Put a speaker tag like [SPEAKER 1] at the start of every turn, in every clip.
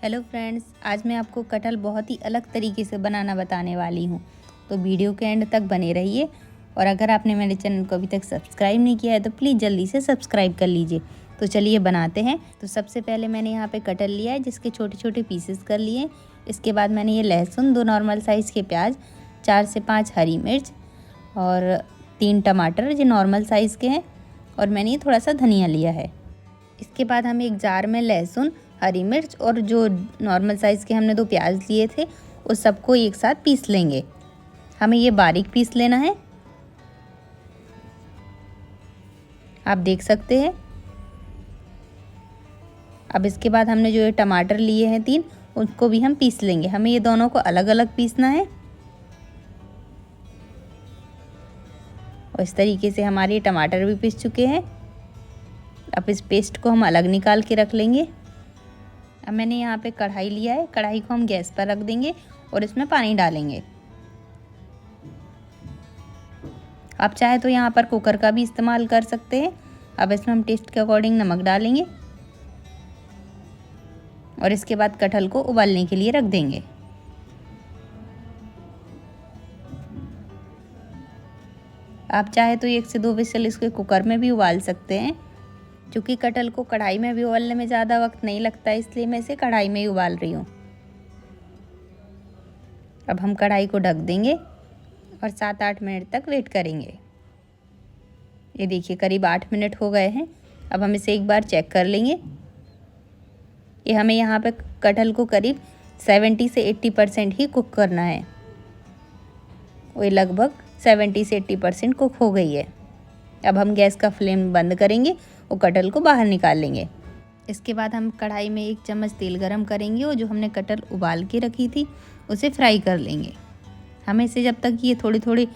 [SPEAKER 1] Hello friends, आज मैं आपको कटहल बहुत ही अलग तरीके से बनाना बताने वाली हूँ। तो वीडियो के एंड तक बने रहिए। और अगर आपने मेरे चैनल को अभी तक सब्सक्राइब नहीं किया है तो प्लीज़ जल्दी से सब्सक्राइब कर लीजिए। तो चलिए बनाते हैं। तो सबसे पहले मैंने यहाँ पे कटहल लिया है, जिसके छोटे छोटे पीसेस कर लिए। इसके बाद मैंने ये लहसुन, 2 नॉर्मल साइज़ के प्याज, 4 से 5 हरी मिर्च और 3 टमाटर जो नॉर्मल साइज़ के हैं, और मैंने ये थोड़ा सा धनिया लिया है। इसके बाद हम एक जार में लहसुन, हरी मिर्च और जो नॉर्मल साइज़ के हमने 2 प्याज लिए थे उस सबको एक साथ पीस लेंगे। हमें ये बारीक पीस लेना है, आप देख सकते हैं। अब इसके बाद हमने जो ये टमाटर लिए हैं 3, उनको भी हम पीस लेंगे। हमें ये दोनों को अलग अलग पीसना है। और इस तरीके से हमारे ये टमाटर भी पीस चुके हैं। अब इस पेस्ट को हम अलग निकाल के रख लेंगे। अब मैंने यहाँ पे कढ़ाई लिया है, कढ़ाई को हम गैस पर रख देंगे और इसमें पानी डालेंगे। आप चाहे तो यहाँ पर कुकर का भी इस्तेमाल कर सकते हैं। अब इसमें हम टेस्ट के अकॉर्डिंग नमक डालेंगे और इसके बाद कटहल को उबालने के लिए रख देंगे। आप चाहे तो 1 से 2 विसल इसके कुकर में भी उबाल सकते हैं। क्योंकि कटहल को कढ़ाई में भी उबालने में ज़्यादा वक्त नहीं लगता, इसलिए मैं इसे कढ़ाई में ही उबाल रही हूँ। अब हम कढ़ाई को ढक देंगे और 7-8 मिनट तक वेट करेंगे। ये देखिए करीब 8 मिनट हो गए हैं। अब हम इसे एक बार चेक कर लेंगे। ये हमें यहाँ पे कटहल को करीब 70 से 80% ही कुक करना है। वो लगभग 70 से 80% कुक हो गई है। अब हम गैस का फ्लेम बंद करेंगे और कटहल को बाहर निकाल लेंगे। इसके बाद हम कढ़ाई में 1 चम्मच तेल गरम करेंगे और जो हमने कटहल उबाल के रखी थी उसे फ्राई कर लेंगे। हमें इसे जब तक ये थोड़ी थोड़ी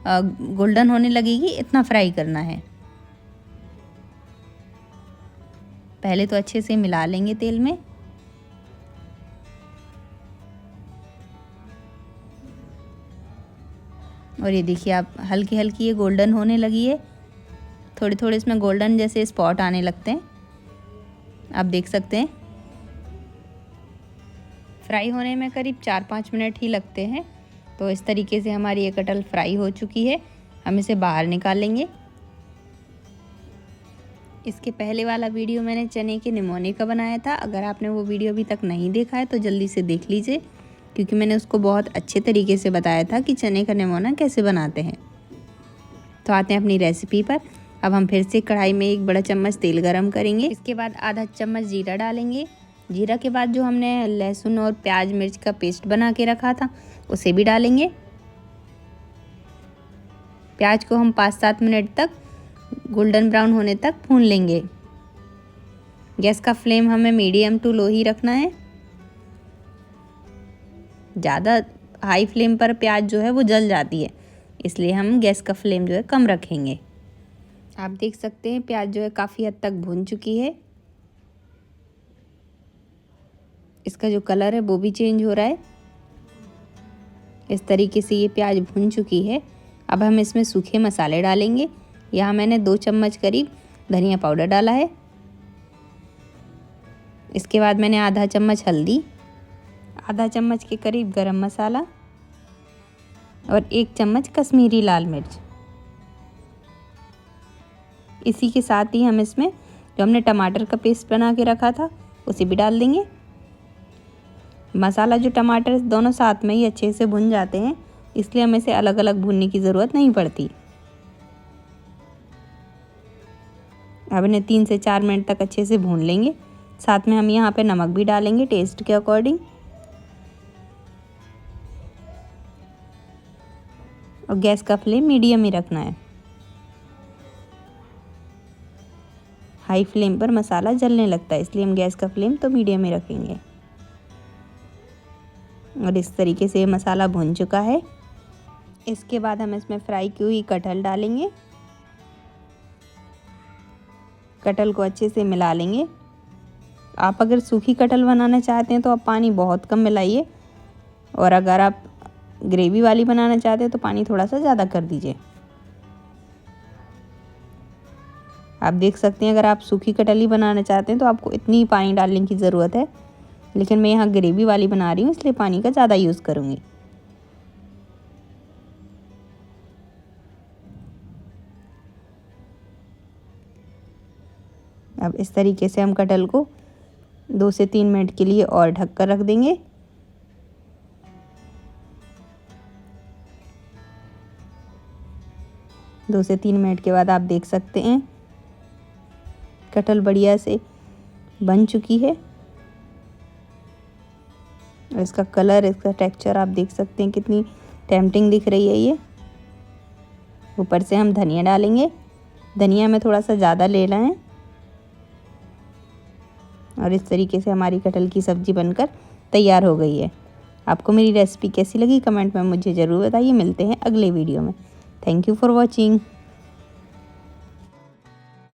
[SPEAKER 1] गोल्डन होने लगेगी इतना फ्राई करना है। पहले तो अच्छे से मिला लेंगे तेल में। और ये देखिए आप हल्की हल्की ये गोल्डन होने लगी है। थोड़े थोड़े इसमें गोल्डन जैसे स्पॉट आने लगते हैं, आप देख सकते हैं। फ्राई होने में करीब 4-5 मिनट ही लगते हैं। तो इस तरीके से हमारी ये कटहल फ्राई हो चुकी है। हम इसे बाहर निकाल लेंगे। इसके पहले वाला वीडियो मैंने चने के निमोने का बनाया था। अगर आपने वो वीडियो अभी तक नहीं देखा है तो जल्दी से देख लीजिए, क्योंकि मैंने उसको बहुत अच्छे तरीके से बताया था कि चने का निमोना कैसे बनाते हैं। तो आते हैं अपनी रेसिपी पर। अब हम फिर से कढ़ाई में 1 बड़ा चम्मच तेल गरम करेंगे। इसके बाद आधा चम्मच जीरा डालेंगे। जीरा के बाद जो हमने लहसुन और प्याज मिर्च का पेस्ट बना के रखा था उसे भी डालेंगे। प्याज को हम 5-7 मिनट तक गोल्डन ब्राउन होने तक भून लेंगे। गैस का फ्लेम हमें मीडियम टू लो ही रखना है। ज़्यादा हाई फ्लेम पर प्याज जो है वो जल जाती है, इसलिए हम गैस का फ्लेम जो है कम रखेंगे। आप देख सकते हैं प्याज जो है काफ़ी हद तक भून चुकी है। इसका जो कलर है वो भी चेंज हो रहा है। इस तरीके से ये प्याज भून चुकी है। अब हम इसमें सूखे मसाले डालेंगे। यहाँ मैंने 2 चम्मच करीब धनिया पाउडर डाला है। इसके बाद मैंने आधा चम्मच हल्दी, आधा चम्मच के करीब गरम मसाला और 1 चम्मच कश्मीरी लाल मिर्च। इसी के साथ ही हम इसमें जो हमने टमाटर का पेस्ट बना के रखा था उसे भी डाल देंगे। मसाला जो टमाटर दोनों साथ में ही अच्छे से भुन जाते हैं, इसलिए हमें इसे अलग अलग भूनने की ज़रूरत नहीं पड़ती। अब इन्हें 3 से 4 मिनट तक अच्छे से भून लेंगे। साथ में हम यहाँ पे नमक भी डालेंगे टेस्ट के अकॉर्डिंग। और गैस का फ्लेम मीडियम ही रखना है। हाई फ्लेम पर मसाला जलने लगता है, इसलिए हम गैस का फ्लेम तो मीडियम ही रखेंगे। और इस तरीके से मसाला भुन चुका है। इसके बाद हम इसमें फ्राई की हुई कटहल डालेंगे। कटहल को अच्छे से मिला लेंगे। आप अगर सूखी कटहल बनाना चाहते हैं तो आप पानी बहुत कम मिलाइए, और अगर आप ग्रेवी वाली बनाना चाहते हैं तो पानी थोड़ा सा ज़्यादा कर दीजिए। आप देख सकते हैं अगर आप सूखी कटहल बनाना चाहते हैं तो आपको इतनी पानी डालने की ज़रूरत है। लेकिन मैं यहाँ ग्रेवी वाली बना रही हूँ इसलिए पानी का ज़्यादा यूज़ करूँगी। अब इस तरीके से हम कटहल को 2 से 3 मिनट के लिए और ढक कर रख देंगे। दो से 3 मिनट के बाद आप देख सकते हैं कटहल बढ़िया से बन चुकी है। और इसका कलर, इसका टेक्सचर आप देख सकते हैं कितनी टेम्पटिंग दिख रही है ये। ऊपर से हम धनिया डालेंगे। धनिया में थोड़ा सा ज़्यादा लेना है। और इस तरीके से हमारी कटहल की सब्ज़ी बनकर तैयार हो गई है। आपको मेरी रेसिपी कैसी लगी कमेंट में मुझे ज़रूर बताइए। मिलते हैं अगले वीडियो में। Thank you for watching.